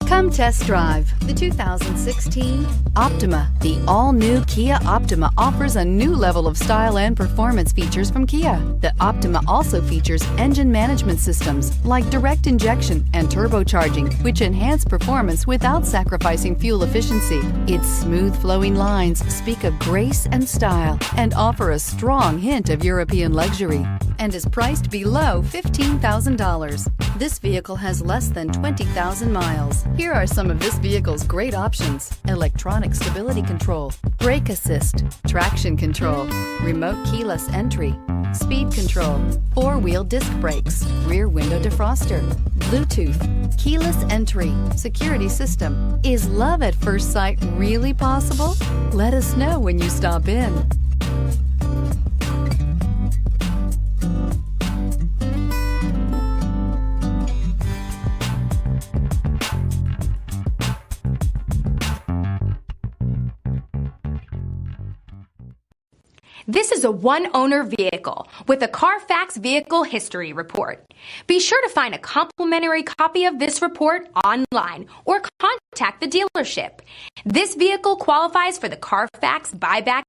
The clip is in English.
Come test drive the 2016 Optima. The all-new Kia Optima offers a new level of style and performance features from Kia. The Optima also features engine management systems like direct injection and turbocharging, which enhance performance without sacrificing fuel efficiency. Its smooth flowing lines speak of grace and style and offer a strong hint of European luxury, and is priced below $15,000. This vehicle has less than 20,000 miles. Here are some of this vehicle's great options: electronic stability control, brake assist, traction control, remote keyless entry, speed control, four-wheel disc brakes, rear window defroster, Bluetooth, keyless entry, security system. Is love at first sight really possible? Let us know when you stop in. This is a one-owner vehicle with a CARFAX Vehicle History Report. Be sure to find a complimentary copy of this report online or contact the dealership. This vehicle qualifies for the CARFAX Buyback